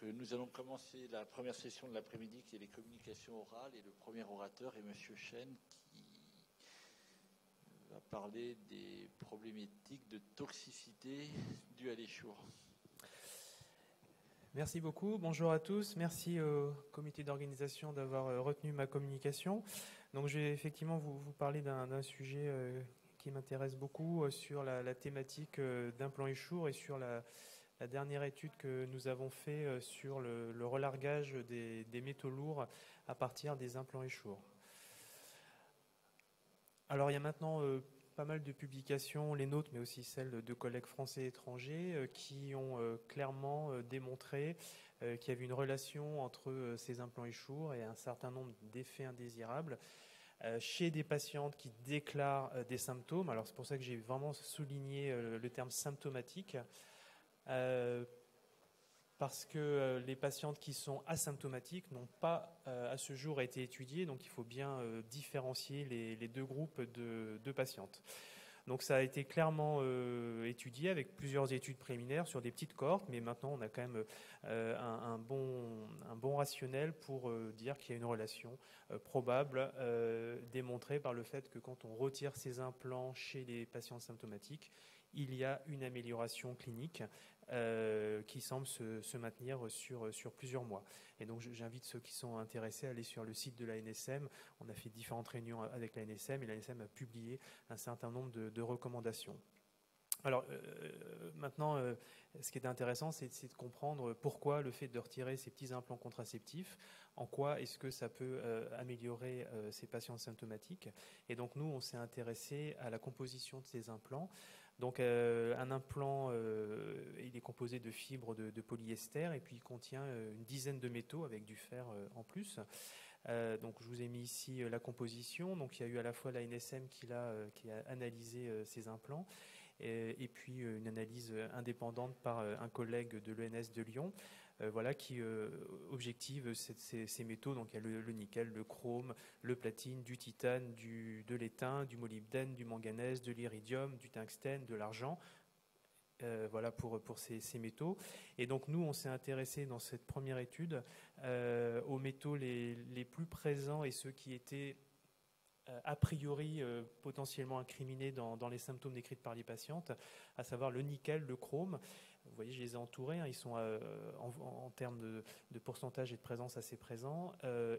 Nous allons commencer la première session de l'après-midi qui est les communications orales et le premier orateur est Monsieur Chen qui va parler des problématiques de toxicité dues à l'échour. Merci beaucoup, bonjour à tous, merci au comité d'organisation d'avoir retenu ma communication. Donc je vais effectivement vous parler d'un sujet qui m'intéresse beaucoup sur la thématique d'implants échour et sur la dernière étude que nous avons fait sur le relargage des métaux lourds à partir des implants échour. Alors il y a maintenant pas mal de publications, les nôtres, mais aussi celles de collègues français et étrangers, qui ont clairement démontré qu'il y avait une relation entre ces implants échour et un certain nombre d'effets indésirables chez des patientes qui déclarent des symptômes. Alors c'est pour ça que j'ai vraiment souligné le terme symptomatique, parce que les patientes qui sont asymptomatiques n'ont pas à ce jour été étudiées, donc il faut bien différencier les deux groupes de patientes. Donc ça a été clairement étudié avec plusieurs études préliminaires sur des petites cohortes, mais maintenant on a quand même un bon rationnel pour dire qu'il y a une relation probable démontrée par le fait que quand on retire ces implants chez les patients symptomatiques, il y a une amélioration clinique qui semble se maintenir sur plusieurs mois. Et donc j'invite ceux qui sont intéressés à aller sur le site de l'ANSM. On a fait différentes réunions avec l'ANSM et l'ANSM a publié un certain nombre de recommandations. Alors maintenant, ce qui est intéressant, c'est de comprendre pourquoi le fait de retirer ces petits implants contraceptifs, en quoi est-ce que ça peut améliorer ces patients symptomatiques. Et donc nous, on s'est intéressé à la composition de ces implants. Donc un implant, il est composé de fibres de polyester et puis il contient une dizaine de métaux avec du fer en plus. Donc je vous ai mis ici la composition. Donc il y a eu à la fois l'ANSM qui a analysé ces implants et puis une analyse indépendante par un collègue de l'ENS de Lyon, voilà, qui objective ces métaux. Donc il y a le nickel, le chrome, le platine, du titane, de l'étain, du molybdène, du manganèse, de l'iridium, du tungstène, de l'argent. Voilà pour ces métaux. Et donc nous, on s'est intéressé dans cette première étude aux métaux les plus présents et ceux qui étaient a priori potentiellement incriminés dans les symptômes décrits par les patientes, à savoir le nickel, le chrome. Vous voyez, je les ai entourés, hein, ils sont en termes de pourcentage et de présence assez présents.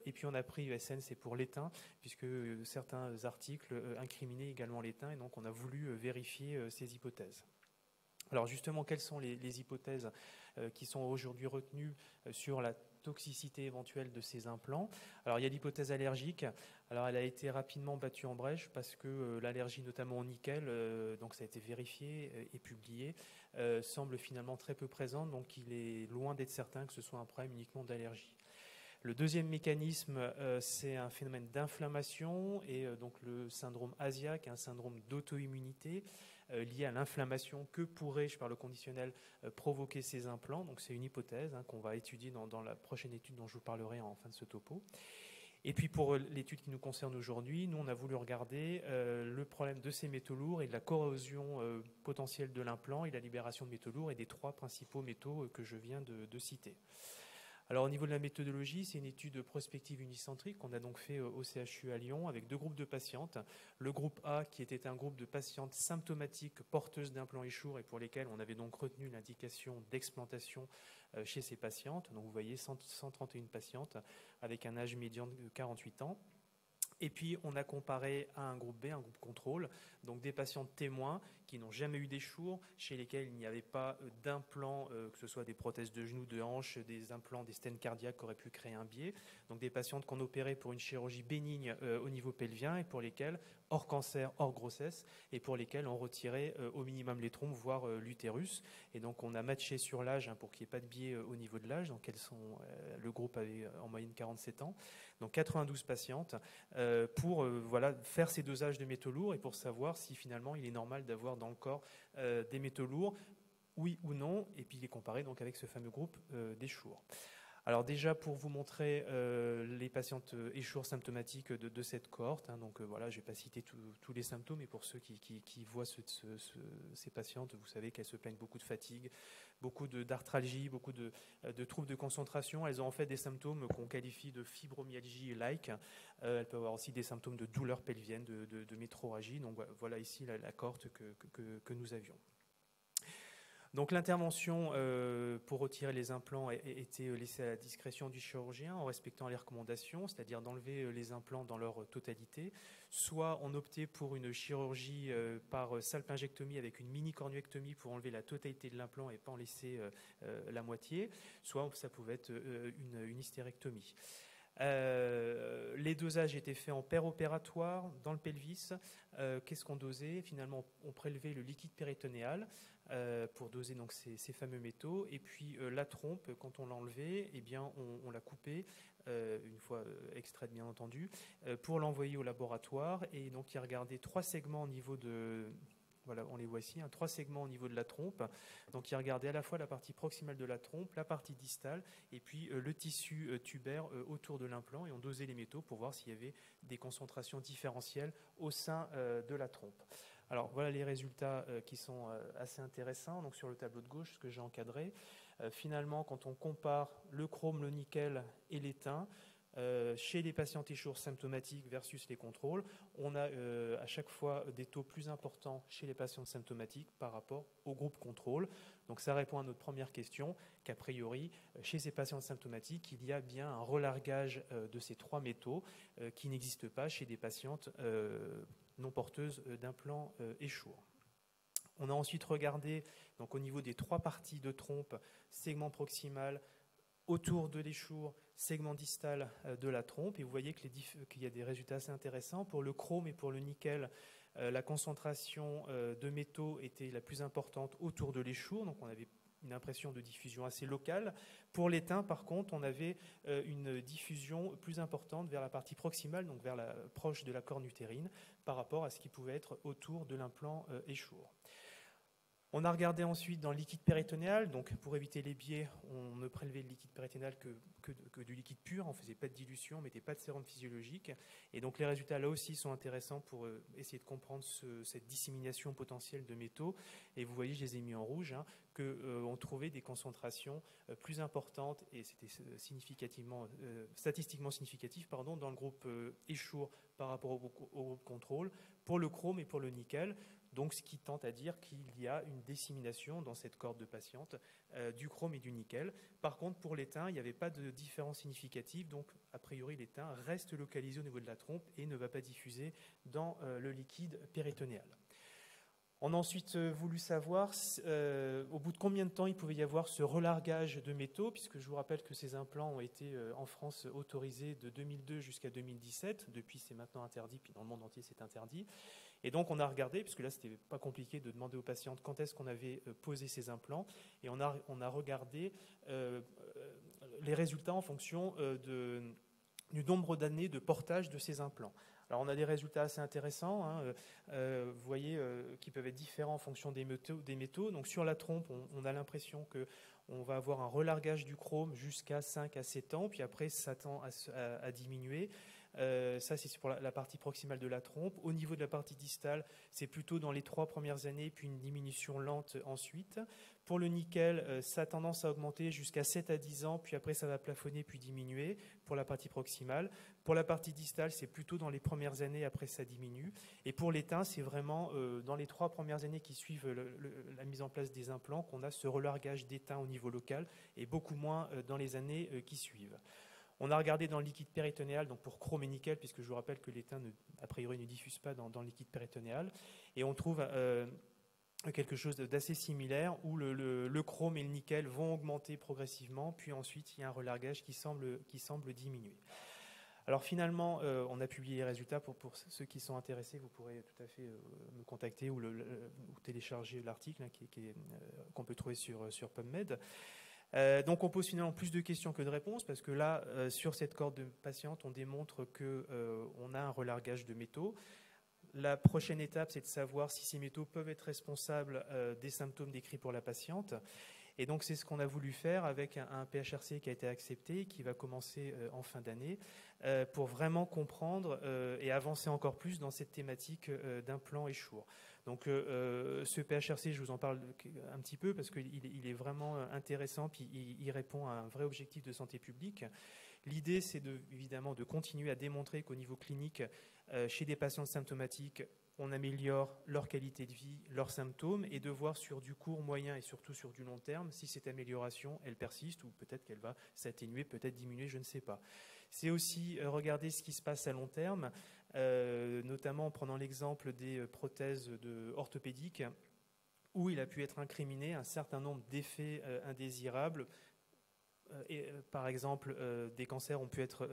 Et puis on a pris ESN, c'est pour l'étain, puisque certains articles incriminaient également l'étain, et donc on a voulu vérifier ces hypothèses. Alors justement, quelles sont les hypothèses qui sont aujourd'hui retenues sur la toxicité éventuelle de ces implants? Alors il y a l'hypothèse allergique. Alors elle a été rapidement battue en brèche parce que l'allergie notamment au nickel, donc ça a été vérifié et publié, semble finalement très peu présente, donc il est loin d'être certain que ce soit un problème uniquement d'allergie. Le deuxième mécanisme, c'est un phénomène d'inflammation et donc le syndrome ASIA, qui est un syndrome d'auto-immunité lié à l'inflammation que pourrait, je parle au conditionnel, provoquer ces implants. Donc c'est une hypothèse qu'on va étudier dans la prochaine étude dont je vous parlerai en fin de ce topo. Et puis pour l'étude qui nous concerne aujourd'hui, nous on a voulu regarder le problème de ces métaux lourds et de la corrosion potentielle de l'implant et la libération de métaux lourds et des trois principaux métaux que je viens de citer. Alors au niveau de la méthodologie, c'est une étude prospective unicentrique qu'on a donc fait au CHU à Lyon avec deux groupes de patientes. Le groupe A qui était un groupe de patientes symptomatiques porteuses d'implants échour et pour lesquelles on avait donc retenu l'indication d'explantation chez ces patientes. Donc vous voyez 131 patientes avec un âge médian de 48 ans. Et puis, on a comparé à un groupe B, un groupe contrôle, donc des patients témoins qui n'ont jamais eu d'échour, chez lesquels il n'y avait pas d'implants, que ce soit des prothèses de genoux, de hanches, des implants, des stènes cardiaques qui auraient pu créer un biais. Donc des patientes qu'on opérait pour une chirurgie bénigne au niveau pelvien et pour lesquelles, hors cancer, hors grossesse, et pour lesquelles on retirait au minimum les trompes, voire l'utérus. Et donc on a matché sur l'âge pour qu'il n'y ait pas de biais au niveau de l'âge. Donc le groupe avait en moyenne 47 ans. Donc 92 patientes. Pour voilà, faire ces dosages de métaux lourds et pour savoir si finalement il est normal d'avoir dans le corps des métaux lourds, oui ou non, et puis les comparer donc avec ce fameux groupe d'échour. Alors déjà, pour vous montrer les patientes échours symptomatiques de cette cohorte, donc voilà, je ne vais pas citer tous les symptômes, mais pour ceux qui voient ces patientes, vous savez qu'elles se plaignent beaucoup de fatigue, beaucoup d'arthralgie, beaucoup de troubles de concentration. Elles ont en fait des symptômes qu'on qualifie de fibromyalgie-like. Elles peuvent avoir aussi des symptômes de douleur pelvienne, de métrorragie. Donc voilà ici la cohorte que nous avions. Donc l'intervention pour retirer les implants était laissée à la discrétion du chirurgien en respectant les recommandations, c'est-à-dire d'enlever les implants dans leur totalité. Soit on optait pour une chirurgie par salpingectomie avec une mini-cornuectomie pour enlever la totalité de l'implant et pas en laisser la moitié, soit ça pouvait être une hystérectomie. Les dosages étaient faits en paire opératoire dans le pelvis. Qu'est-ce qu'on dosait? Finalement, on prélevait le liquide péritonéal pour doser donc ces fameux métaux. Et puis la trompe, quand on l'enlevait, eh bien, on la coupait, une fois extraite bien entendu, pour l'envoyer au laboratoire. Et donc, il regardait 3 segments au niveau de... Voilà, on les voit ici, 3 segments au niveau de la trompe. Donc, il regardait à la fois la partie proximale de la trompe, la partie distale, et puis le tissu tubaire autour de l'implant. Et on dosait les métaux pour voir s'il y avait des concentrations différentielles au sein de la trompe. Alors, voilà les résultats qui sont assez intéressants. Donc, sur le tableau de gauche, ce que j'ai encadré. Finalement, quand on compare le chrome, le nickel et l'étain, chez les patients échours symptomatiques versus les contrôles, on a à chaque fois des taux plus importants chez les patients symptomatiques par rapport au groupe contrôle. Donc ça répond à notre première question, qu'a priori, chez ces patients symptomatiques, il y a bien un relargage de ces 3 métaux qui n'existe pas chez des patientes non porteuses d'implants échours. On a ensuite regardé donc, au niveau des 3 parties de trompe, segment proximal, autour de l'échour, segment distal de la trompe, et vous voyez qu'il y a des résultats assez intéressants. Pour le chrome et pour le nickel, la concentration de métaux était la plus importante autour de l'échour, donc on avait une impression de diffusion assez locale. Pour l'étain, par contre, on avait une diffusion plus importante vers la partie proximale, donc vers proche de la corne utérine, par rapport à ce qui pouvait être autour de l'implant échour. On a regardé ensuite dans le liquide péritonéal, donc pour éviter les biais, on ne prélevait le liquide péritonéal que du liquide pur, on ne faisait pas de dilution, on ne mettait pas de sérum physiologique. Et donc les résultats là aussi sont intéressants pour essayer de comprendre cette dissémination potentielle de métaux. Et vous voyez, je les ai mis en rouge, qu'on trouvait des concentrations plus importantes, et c'était statistiquement significatif, dans le groupe échour par rapport au groupe contrôle, pour le chrome et pour le nickel. Donc, ce qui tente à dire qu'il y a une dissémination dans cette cohorte de patientes du chrome et du nickel. Par contre, pour l'étain, il n'y avait pas de différence significative. Donc, a priori, l'étain reste localisé au niveau de la trompe et ne va pas diffuser dans le liquide péritonéal. On a ensuite voulu savoir au bout de combien de temps il pouvait y avoir ce relargage de métaux, puisque je vous rappelle que ces implants ont été en France autorisés de 2002 jusqu'à 2017. Depuis, c'est maintenant interdit, puis dans le monde entier, c'est interdit. Et donc, on a regardé, puisque là, c'était pas compliqué de demander aux patientes quand est-ce qu'on avait posé ces implants, et on a regardé les résultats en fonction du nombre d'années de portage de ces implants. Alors, on a des résultats assez intéressants, vous voyez, qui peuvent être différents en fonction des métaux. Donc, sur la trompe, on a l'impression qu'on va avoir un relargage du chrome jusqu'à 5 à 7 ans, puis après, ça tend à diminuer. Ça, c'est pour la partie proximale de la trompe. Au niveau de la partie distale, c'est plutôt dans les 3 premières années, puis une diminution lente ensuite. Pour le nickel, ça a tendance à augmenter jusqu'à 7 à 10 ans, puis après, ça va plafonner, puis diminuer pour la partie proximale. Pour la partie distale, c'est plutôt dans les premières années, après, ça diminue. Et pour l'étain, c'est vraiment dans les 3 premières années qui suivent la mise en place des implants qu'on a ce relargage d'étain au niveau local, et beaucoup moins dans les années qui suivent. On a regardé dans le liquide péritonéal, donc pour chrome et nickel, puisque je vous rappelle que l'étain, a priori, ne diffuse pas dans le liquide péritonéal. Et on trouve quelque chose d'assez similaire, où le chrome et le nickel vont augmenter progressivement, puis ensuite, il y a un relargage qui semble diminuer. Alors finalement, on a publié les résultats. Pour ceux qui sont intéressés, vous pourrez tout à fait me contacter ou télécharger l'article qu'on peut trouver sur PubMed. Donc on pose finalement plus de questions que de réponses, parce que là, sur cette cohorte de patientes, on démontre qu'on a un relargage de métaux. La prochaine étape, c'est de savoir si ces métaux peuvent être responsables des symptômes décrits pour la patiente. Et donc c'est ce qu'on a voulu faire avec un PHRC qui a été accepté, qui va commencer en fin d'année, pour vraiment comprendre et avancer encore plus dans cette thématique d'implant échour. Donc ce PHRC, je vous en parle un petit peu parce qu'il est vraiment intéressant, puis il répond à un vrai objectif de santé publique. L'idée, c'est évidemment de continuer à démontrer qu'au niveau clinique, chez des patients symptomatiques, on améliore leur qualité de vie, leurs symptômes, et de voir sur du court, moyen et surtout sur du long terme si cette amélioration, elle persiste ou peut-être qu'elle va s'atténuer, peut-être diminuer, je ne sais pas. C'est aussi regarder ce qui se passe à long terme, notamment en prenant l'exemple des prothèses orthopédiques, où il a pu être incriminé un certain nombre d'effets indésirables. Par exemple, des cancers ont pu être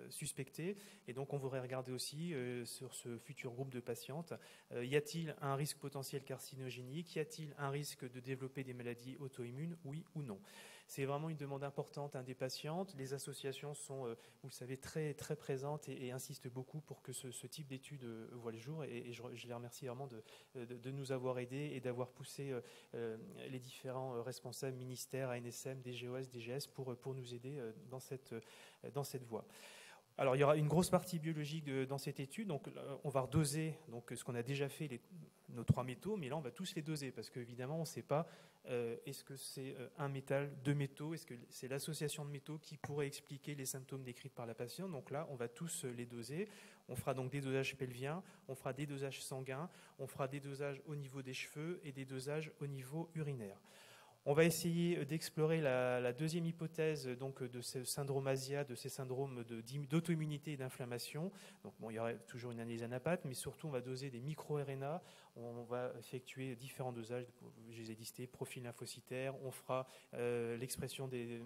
suspectés, et donc on voudrait regarder aussi sur ce futur groupe de patientes, y a-t-il un risque potentiel carcinogénique, y a-t-il un risque de développer des maladies auto-immunes, oui ou non. C'est vraiment une demande importante des patientes. Les associations sont, vous le savez, très, très présentes et insistent beaucoup pour que ce type d'études voit le jour, et je les remercie vraiment de nous avoir aidés et d'avoir poussé les différents responsables, ministères, ANSM, DGOS, DGS, pour nous aider dans cette voie. Alors, il y aura une grosse partie biologique dans cette étude. Donc, on va redoser ce qu'on a déjà fait, nos 3 métaux, mais là, on va tous les doser parce qu'évidemment, on ne sait pas est-ce que c'est un métal, 2 métaux, est-ce que c'est l'association de métaux qui pourrait expliquer les symptômes décrits par la patiente. Donc là, on va tous les doser. On fera donc des dosages pelviens, on fera des dosages sanguins, on fera des dosages au niveau des cheveux et des dosages au niveau urinaire. On va essayer d'explorer la deuxième hypothèse donc, de ce syndrome ASIA, de ces syndromes d'auto-immunité et d'inflammation. Donc, bon, il y aura toujours une analyse anapathe, mais surtout on va doser des micro-RNA. On va effectuer différents dosages, je les ai listés, profil lymphocytaire. On fera l'expression des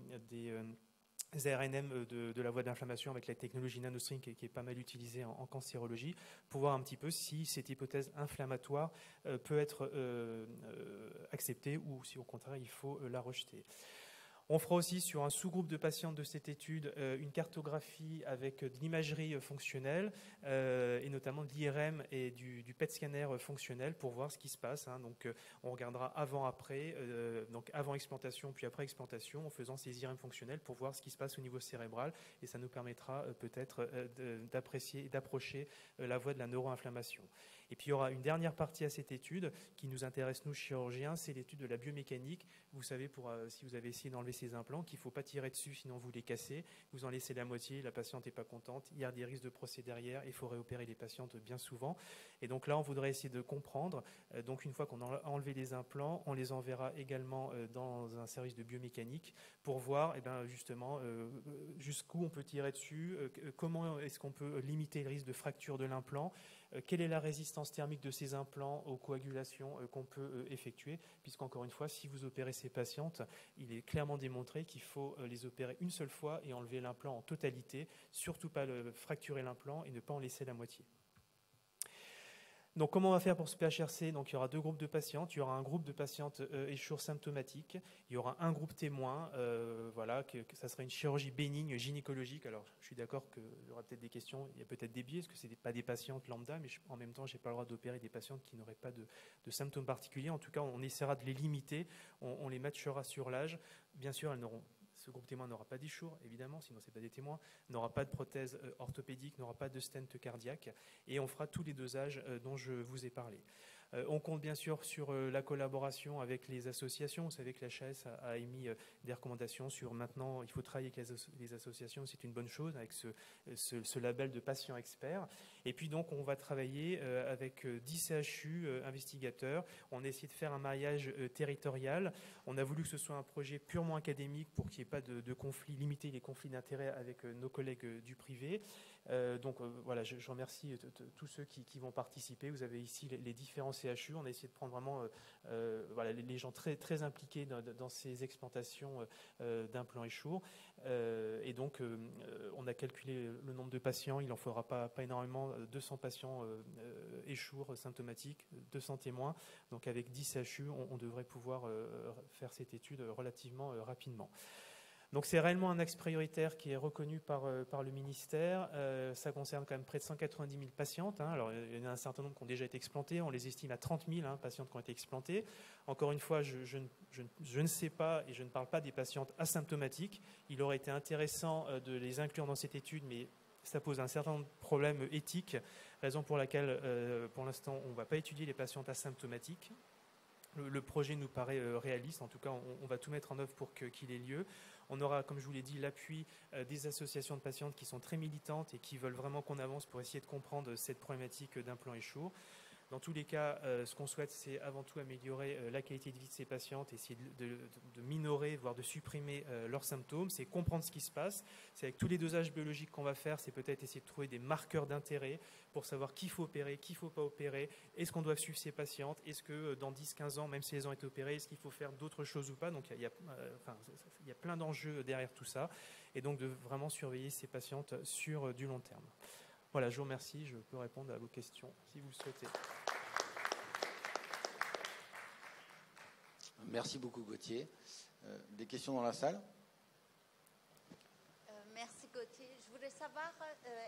ARNM de la voie d'inflammation avec la technologie NanoString qui est pas mal utilisée en cancérologie, pour voir un petit peu si cette hypothèse inflammatoire peut être acceptée ou si au contraire il faut la rejeter. On fera aussi sur un sous-groupe de patientes de cette étude une cartographie avec de l'imagerie fonctionnelle et notamment de l'IRM et du PET scanner fonctionnel pour voir ce qui se passe. Donc on regardera avant-après, donc avant explantation puis après explantation en faisant ces IRM fonctionnels pour voir ce qui se passe au niveau cérébral, et ça nous permettra peut-être d'apprécier et d'approcher la voie de la neuroinflammation. Et puis il y aura une dernière partie à cette étude qui nous intéresse nous chirurgiens, c'est l'étude de la biomécanique. Vous savez, si vous avez essayé d'enlever ces implants, qu'il ne faut pas tirer dessus sinon vous les cassez, vous en laissez la moitié, la patiente n'est pas contente, il y a des risques de procès derrière, il faut réopérer les patientes bien souvent. Et donc là on voudrait essayer de comprendre, donc une fois qu'on a enlevé les implants, on les enverra également dans un service de biomécanique pour voir justement jusqu'où on peut tirer dessus, comment est-ce qu'on peut limiter le risque de fracture de l'implant, quelle est la résistance thermique de ces implants aux coagulations qu'on peut effectuer, puisqu'encore une fois, si vous opérez ces patientes, il est clairement démontré qu'il faut les opérer une seule fois et enlever l'implant en totalité, surtout pas fracturer l'implant et ne pas en laisser la moitié. Donc, comment on va faire pour ce PHRC? Donc, il y aura 2 groupes de patientes. Il y aura un groupe de patientes échour symptomatiques. Il y aura un groupe témoin. Que ça sera une chirurgie bénigne gynécologique. Alors, je suis d'accord qu'il y aura peut-être des questions. Il y a peut-être des biais, parce que ce n'est pas des patientes lambda, mais en même temps, je n'ai pas le droit d'opérer des patientes qui n'auraient pas de symptômes particuliers. En tout cas, on essaiera de les limiter. On les matchera sur l'âge. Bien sûr, ce groupe témoin n'aura pas d'échour, évidemment, sinon ce n'est pas des témoins, n'aura pas de prothèse orthopédique, n'aura pas de stent cardiaque, et on fera tous les dosages dont je vous ai parlé. On compte bien sûr sur la collaboration avec les associations. Vous savez que la HAS a émis des recommandations sur maintenant, il faut travailler avec les associations, c'est une bonne chose, avec ce label de patient expert. Et puis donc, on va travailler avec 10 CHU investigateurs. On a essayé de faire un maillage territorial. On a voulu que ce soit un projet purement académique pour qu'il n'y ait pas de conflit, limiter les conflits d'intérêts avec nos collègues du privé. Voilà, je remercie tous ceux qui vont participer. Vous avez ici les différents CHU. On a essayé de prendre vraiment les gens très, très impliqués dans ces explantations d'implants échour. On a calculé le nombre de patients. Il n'en faudra pas énormément, 200 patients échour symptomatiques, 200 témoins. Donc avec 10 CHU, on devrait pouvoir faire cette étude relativement rapidement. Donc c'est réellement un axe prioritaire qui est reconnu par le ministère. Ça concerne quand même près de 190 000 patientes. Alors il y en a un certain nombre qui ont déjà été explantées. On les estime à 30 000 patientes qui ont été explantées. Encore une fois, je je ne sais pas, et je ne parle pas des patientes asymptomatiques. Il aurait été intéressant de les inclure dans cette étude, mais ça pose un certain nombre de problèmes éthiques, raison pour laquelle, pour l'instant, on ne va pas étudier les patientes asymptomatiques. Le projet nous paraît réaliste, en tout cas, on va tout mettre en œuvre pour qu'il ait lieu. On aura, comme je vous l'ai dit, l'appui des associations de patientes qui sont très militantes et qui veulent vraiment qu'on avance pour essayer de comprendre cette problématique d'implant échour. Dans tous les cas, ce qu'on souhaite, c'est avant tout améliorer la qualité de vie de ces patientes, essayer de minorer, voire de supprimer leurs symptômes. C'est comprendre ce qui se passe. C'est avec tous les dosages biologiques qu'on va faire, c'est peut-être essayer de trouver des marqueurs d'intérêt pour savoir qui faut opérer, qui ne faut pas opérer. Est-ce qu'on doit suivre ces patientes? Est-ce que dans 10-15 ans, même si elles ont été opérées, est-ce qu'il faut faire d'autres choses ou pas? Donc il y a plein d'enjeux derrière tout ça. Et donc de vraiment surveiller ces patientes sur du long terme. Voilà, je vous remercie. Je peux répondre à vos questions si vous le souhaitez. Merci beaucoup, Gauthier. Des questions dans la salle? Merci, Gauthier. Je voulais savoir,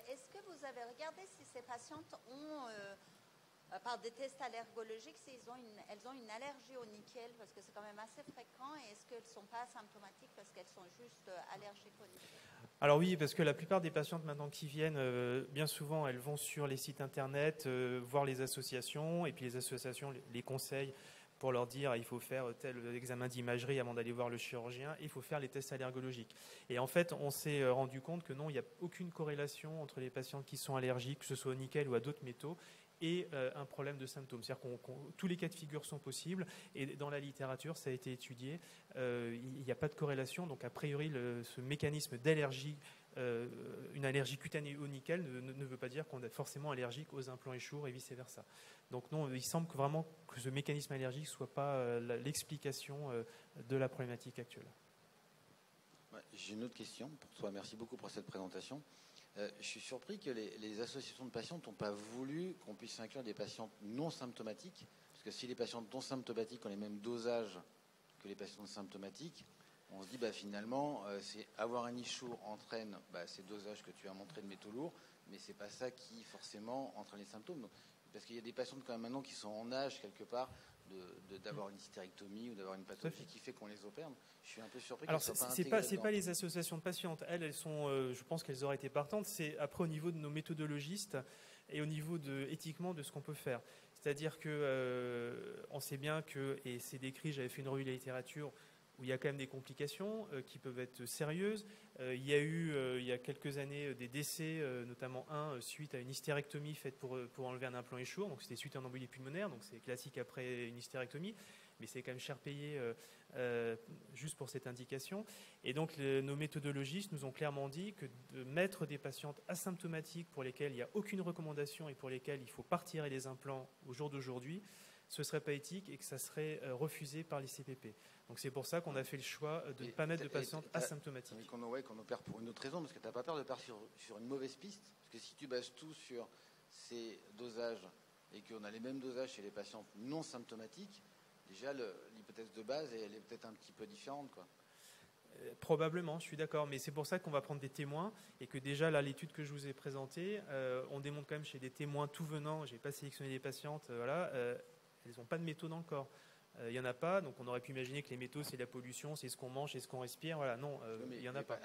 est-ce que vous avez regardé si ces patientes ont, par des tests allergologiques, si elles ont une allergie au nickel, parce que c'est quand même assez fréquent, et est-ce qu'elles ne sont pas asymptomatiques parce qu'elles sont juste allergiques au nickel? Alors oui, parce que la plupart des patientes maintenant qui viennent, bien souvent, elles vont sur les sites internet, voir les associations, et puis les associations les conseillent pour leur dire il faut faire tel examen d'imagerie avant d'aller voir le chirurgien, il faut faire les tests allergologiques. Et en fait, on s'est rendu compte que non, il n'y a aucune corrélation entre les patientes qui sont allergiques, que ce soit au nickel ou à d'autres métaux, et un problème de symptômes. C'est-à-dire que tous les cas de figure sont possibles, et dans la littérature, ça a été étudié, il n'y a pas de corrélation, donc a priori, ce mécanisme d'allergie, une allergie cutanée au nickel ne veut pas dire qu'on est forcément allergique aux implants échour et vice-versa. Donc non, il semble vraiment que ce mécanisme allergique ne soit pas l'explication de la problématique actuelle. Ouais, j'ai une autre question pour toi. Merci beaucoup pour cette présentation. Je suis surpris que les associations de patientes n'ont pas voulu qu'on puisse inclure des patientes non symptomatiques, parce que si les patientes non symptomatiques ont les mêmes dosages que les patientes symptomatiques, on se dit finalement, c'est avoir un échour entraîne ces dosages que tu as montrés de métaux lourds, mais c'est pas ça qui forcément entraîne les symptômes. Donc, parce qu'il y a des patientes quand même maintenant qui sont en âge quelque part d'avoir une hystérectomie ou d'avoir une pathologie qui fait qu'on les opère. Je suis un peu surpris. Alors c'est pas les associations de patientes. Elles sont, je pense qu'elles auraient été partantes. C'est après au niveau de nos méthodologistes et au niveau éthiquement de ce qu'on peut faire. C'est-à-dire que on sait bien que, et c'est décrit, j'avais fait une revue de la littérature où il y a quand même des complications qui peuvent être sérieuses. Il y a eu, il y a quelques années, des décès, notamment un suite à une hystérectomie faite pour enlever un implant échour. Donc c'était suite à une embolie pulmonaire, donc c'est classique après une hystérectomie, mais c'est quand même cher payé juste pour cette indication. Et donc nos méthodologistes nous ont clairement dit que de mettre des patientes asymptomatiques pour lesquelles il n'y a aucune recommandation et pour lesquelles il faut pas retirer les implants au jour d'aujourd'hui, ce ne serait pas éthique et que ça serait refusé par les CPP. Donc c'est pour ça qu'on a fait le choix de ne pas mettre de patientes asymptomatiques. Qu'on opère pour une autre raison, parce que tu n'as pas peur de partir sur une mauvaise piste. Parce que si tu bases tout sur ces dosages et qu'on a les mêmes dosages chez les patientes non symptomatiques, déjà l'hypothèse de base elle est peut-être un petit peu différente, quoi. Probablement, je suis d'accord, mais c'est pour ça qu'on va prendre des témoins et que déjà là, l'étude que je vous ai présentée, on démontre quand même chez des témoins tout venant, j'ai pas sélectionné des patientes, elles n'ont pas de métaux dans le corps. Il n'y en a pas, donc on aurait pu imaginer que les métaux, c'est la pollution, c'est ce qu'on mange, c'est ce qu'on respire. Voilà, non, il n'y en a pas.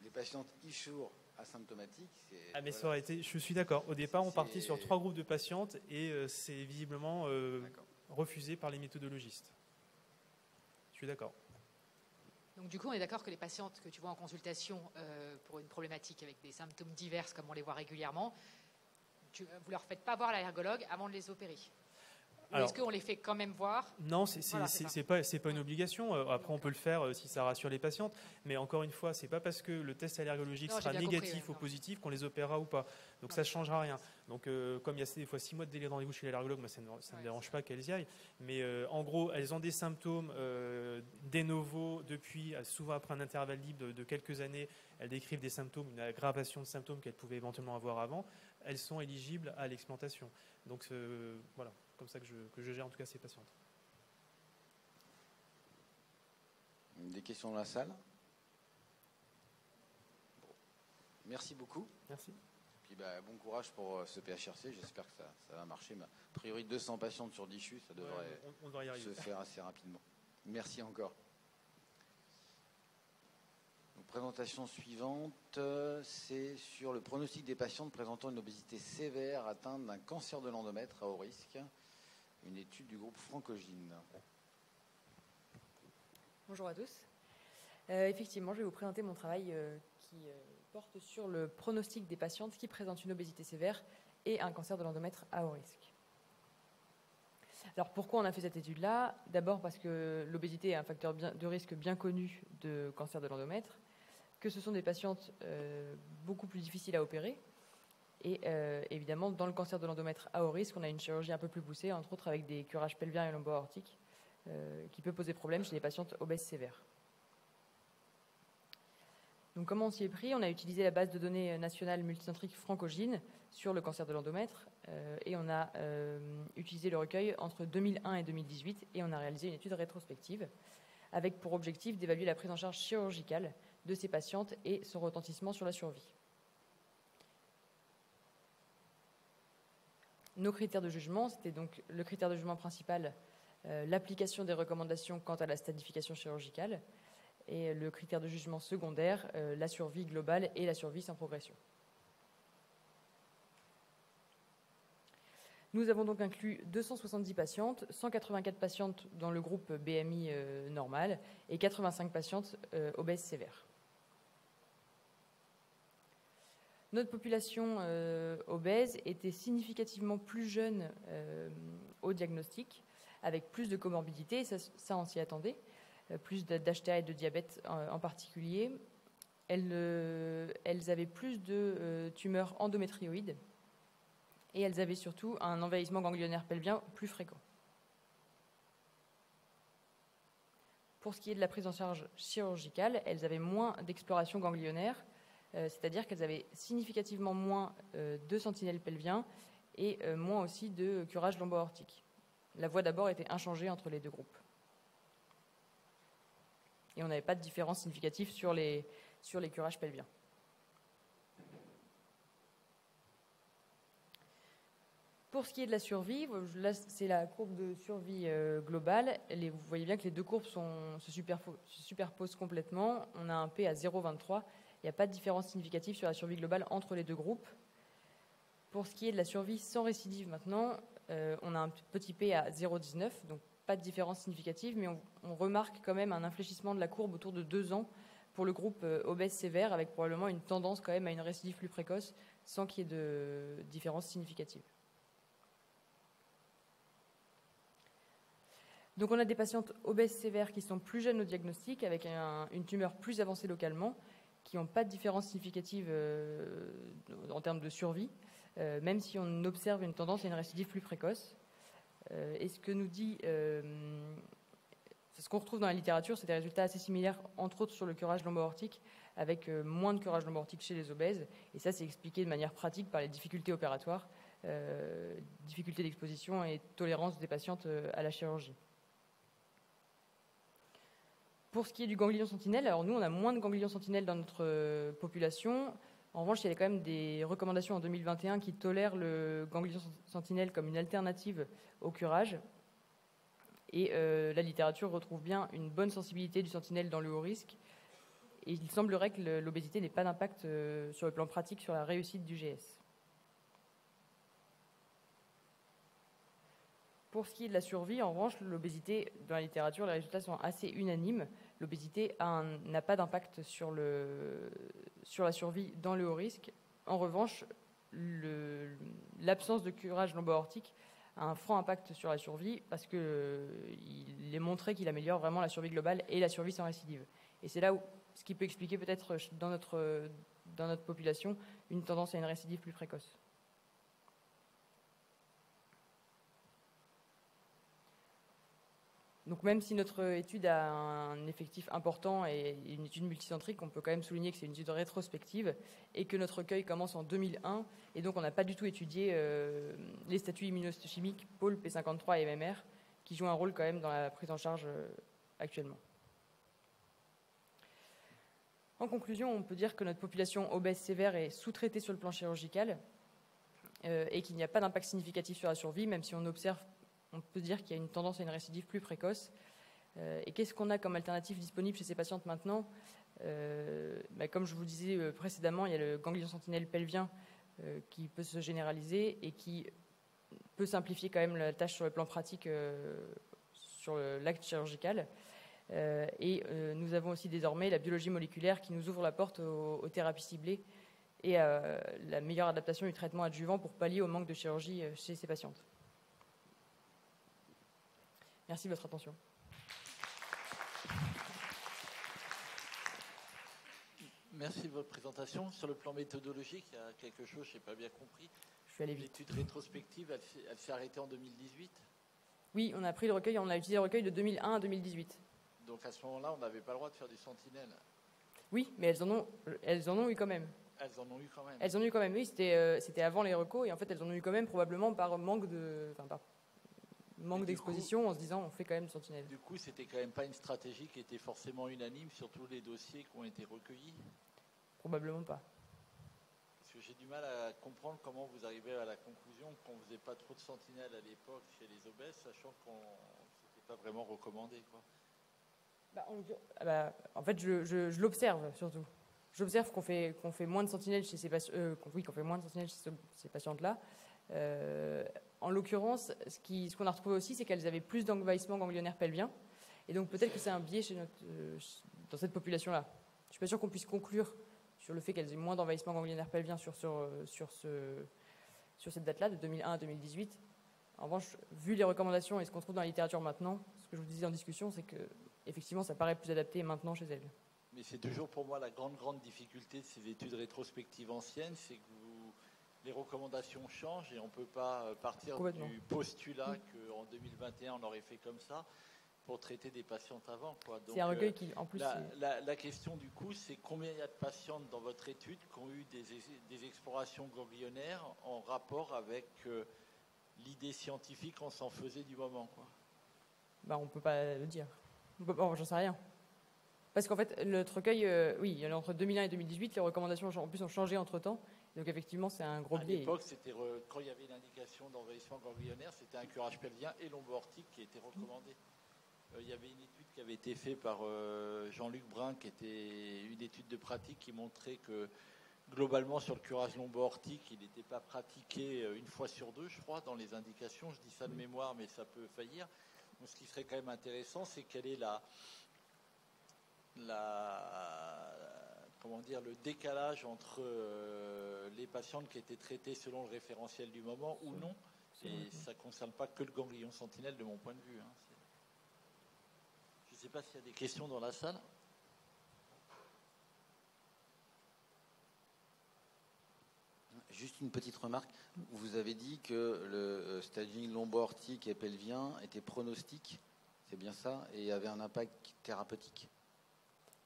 Les patientes échour asymptomatiques, c'est... Ah, mais ça aurait été, je suis d'accord. Au départ, on partait sur 3 groupes de patientes et c'est visiblement refusé par les méthodologistes. Je suis d'accord. Donc du coup, on est d'accord que les patientes que tu vois en consultation pour une problématique avec des symptômes divers, comme on les voit régulièrement, vous ne leur faites pas voir l'allergologue avant de les opérer? Alors, est-ce qu'on les fait quand même voir? Non, c'est pas une obligation. Après, on peut le faire si ça rassure les patientes. Mais encore une fois, c'est pas parce que le test allergologique sera négatif ou positif qu'on les opérera ou pas. Donc ça ne changera rien. Donc comme il y a des fois 6 mois de délai de rendez-vous chez l'allergologue, moi, ça ne me dérange pas qu'elles y aillent. Mais en gros, elles ont des symptômes de novo depuis, souvent après un intervalle libre de quelques années. Elles décrivent des symptômes, une aggravation de symptômes qu'elles pouvaient éventuellement avoir avant. Elles sont éligibles à l'explantation. Donc voilà. Comme ça que je gère en tout cas ces patientes. Des questions dans la salle? Bon. Merci beaucoup. Merci. Puis bon courage pour ce PHRC, j'espère que ça va marcher. Mais a priori 200 patientes sur 10 CHU, ça devrait se faire assez rapidement. Merci encore. Donc, présentation suivante, c'est sur le pronostic des patientes présentant une obésité sévère atteinte d'un cancer de l'endomètre à haut risque. Une étude du groupe Francogine. Bonjour à tous. Effectivement, je vais vous présenter mon travail qui porte sur le pronostic des patientes qui présentent une obésité sévère et un cancer de l'endomètre à haut risque. Alors pourquoi on a fait cette étude-là? D'abord parce que l'obésité est un facteur de risque bien connu de cancer de l'endomètre, que ce sont des patientes beaucoup plus difficiles à opérer. Et évidemment, dans le cancer de l'endomètre à haut risque, on a une chirurgie un peu plus poussée, entre autres avec des curages pelviens et lombo-aortiques, qui peut poser problème chez les patientes obèses sévères. Donc comment on s'y est pris? On a utilisé la base de données nationale multicentrique Francogine sur le cancer de l'endomètre et on a utilisé le recueil entre 2001 et 2018 et on a réalisé une étude rétrospective avec pour objectif d'évaluer la prise en charge chirurgicale de ces patientes et son retentissement sur la survie. Nos critères de jugement, c'était donc le critère de jugement principal, l'application des recommandations quant à la stadification chirurgicale, et le critère de jugement secondaire, la survie globale et la survie sans progression. Nous avons donc inclus 270 patientes, 184 patientes dans le groupe BMI normal et 85 patientes obèses sévères. Notre population obèse était significativement plus jeune au diagnostic, avec plus de comorbidités, ça on s'y attendait. Plus d'HTA et de diabète en particulier. Elles avaient plus de tumeurs endométrioïdes et elles avaient surtout un envahissement ganglionnaire pelvien plus fréquent. Pour ce qui est de la prise en charge chirurgicale, elles avaient moins d'exploration ganglionnaire, c'est-à-dire qu'elles avaient significativement moins de sentinelles pelviens et moins aussi de curage lombo-aortique. La voie d'abord était inchangée entre les deux groupes. Et on n'avait pas de différence significative sur les curages pelviens. Pour ce qui est de la survie, là c'est la courbe de survie globale. Vous voyez bien que les deux courbes se superposent complètement. On a un P à 0,23. Il n'y a pas de différence significative sur la survie globale entre les deux groupes. Pour ce qui est de la survie sans récidive maintenant, on a un petit P à 0,19, donc pas de différence significative, mais on remarque quand même un infléchissement de la courbe autour de 2 ans pour le groupe obèse sévère, avec probablement une tendance quand même à une récidive plus précoce, sans qu'il y ait de différence significative. Donc on a des patientes obèses sévères qui sont plus jeunes au diagnostic, avec une tumeur plus avancée localement, qui n'ont pas de différence significative en termes de survie, même si on observe une tendance à une récidive plus précoce. Et ce que nous dit, ce qu'on retrouve dans la littérature, c'est des résultats assez similaires, entre autres sur le curage lombo-aortique, avec moins de curage lombo-aortique chez les obèses. Et ça, c'est expliqué de manière pratique par les difficultés opératoires, difficultés d'exposition et tolérance des patientes à la chirurgie. Pour ce qui est du ganglion sentinelle, alors nous, on a moins de ganglion sentinelle dans notre population. En revanche, il y a quand même des recommandations en 2021 qui tolèrent le ganglion sentinelle comme une alternative au curage. Et la littérature retrouve bien une bonne sensibilité du sentinelle dans le haut risque. Et il semblerait que l'obésité n'ait pas d'impact sur le plan pratique sur la réussite du GS. Pour ce qui est de la survie, en revanche, l'obésité, dans la littérature, les résultats sont assez unanimes. L'obésité n'a pas d'impact sur la survie dans le haut risque. En revanche, l'absence de curage lombo-aortique a un franc impact sur la survie parce qu'il est montré qu'il améliore vraiment la survie globale et la survie sans récidive. Et c'est là où ce qui peut expliquer peut-être dans notre population une tendance à une récidive plus précoce. Donc même si notre étude a un effectif important et une étude multicentrique, on peut quand même souligner que c'est une étude rétrospective et que notre recueil commence en 2001 et donc on n'a pas du tout étudié les statuts immunohistochimiques PAUL, P53 et MMR qui jouent un rôle quand même dans la prise en charge actuellement. En conclusion, on peut dire que notre population obèse sévère est sous-traitée sur le plan chirurgical et qu'il n'y a pas d'impact significatif sur la survie, même si on peut dire qu'il y a une tendance à une récidive plus précoce. Et qu'est-ce qu'on a comme alternative disponible chez ces patientes maintenant? Comme je vous le disais précédemment, il y a le ganglion sentinelle pelvien qui peut se généraliser et qui peut simplifier quand même la tâche sur le plan pratique sur l'acte chirurgical. Nous avons aussi désormais la biologie moléculaire qui nous ouvre la porte aux thérapies ciblées et la meilleure adaptation du traitement adjuvant pour pallier au manque de chirurgie chez ces patientes. Merci de votre attention. Merci de votre présentation. Sur le plan méthodologique, il y a quelque chose, je n'ai pas bien compris. Je suis allé vite. L'étude rétrospective, elle s'est arrêtée en 2018 ? Oui, on a pris le recueil, on a utilisé le recueil de 2001 à 2018. Donc à ce moment-là, on n'avait pas le droit de faire du sentinelle. Oui, mais elles en ont eu quand même. Elles en ont eu quand même. Elles en ont eu quand même, oui, c'était avant les recos, et en fait elles en ont eu quand même probablement par manque d'exposition, en se disant on fait quand même du sentinelle. Du coup, c'était quand même pas une stratégie qui était forcément unanime sur tous les dossiers qui ont été recueillis. Probablement pas. Parce que j'ai du mal à comprendre comment vous arrivez à la conclusion qu'on ne faisait pas trop de sentinelles à l'époque chez les obèses, sachant qu'on n'était pas vraiment recommandé, quoi. En fait, je l'observe surtout. J'observe qu'on fait moins de sentinelles chez ces patientes-là. En l'occurrence, ce qu'on a retrouvé aussi, c'est qu'elles avaient plus d'envahissement ganglionnaire pelvien. Et donc peut-être que c'est un biais dans cette population-là. Je ne suis pas sûre qu'on puisse conclure sur le fait qu'elles aient moins d'envahissement ganglionnaire pelvien sur cette date-là, de 2001 à 2018. En revanche, vu les recommandations et ce qu'on trouve dans la littérature maintenant, ce que je vous disais en discussion, c'est que effectivement, ça paraît plus adapté maintenant chez elles. Mais c'est toujours pour moi la grande difficulté de ces études rétrospectives anciennes, c'est que les recommandations changent et on ne peut pas partir du postulat qu'en 2021 on aurait fait comme ça pour traiter des patientes avant, quoi. Donc, c'est un recueil qui, en plus... La question du coup, c'est combien il y a de patientes dans votre étude qui ont eu des explorations ganglionnaires en rapport avec l'idée scientifique qu'on s'en faisait du moment, quoi. On ne peut pas le dire. J'en sais rien. Parce qu'en fait, notre recueil, oui, entre 2001 et 2018, les recommandations en plus ont changé entre-temps. Donc effectivement, c'est un gros biais. À l'époque, c'était quand il y avait une indication d'envahissement ganglionnaire, c'était un curage pelvien et lombo-aortique qui était recommandé. Il y avait une étude qui avait été faite par Jean-Luc Brun, qui était une étude de pratique qui montrait que globalement, sur le curage lombo-aortique, il n'était pas pratiqué une fois sur deux, je crois, dans les indications. Je dis ça de mémoire, mais ça peut faillir. Donc, ce qui serait quand même intéressant, c'est quelle est le décalage entre les patientes qui étaient traitées selon le référentiel du moment ou non. Et ça ne concerne pas que le ganglion sentinelle de mon point de vue. Je ne sais pas s'il y a des questions dans la salle. Juste une petite remarque. Vous avez dit que le staging lombo-aortique et pelvien était pronostique, c'est bien ça, et avait un impact thérapeutique?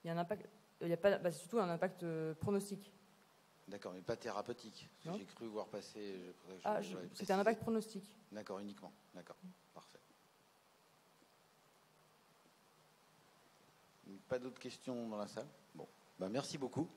Il y a un impact, il y a pas, c'est surtout un impact pronostique. D'accord, mais pas thérapeutique. Parce que j'ai cru voir passer. C'était un impact pronostique. D'accord, uniquement. D'accord, parfait. Pas d'autres questions dans la salle? Bon, merci beaucoup.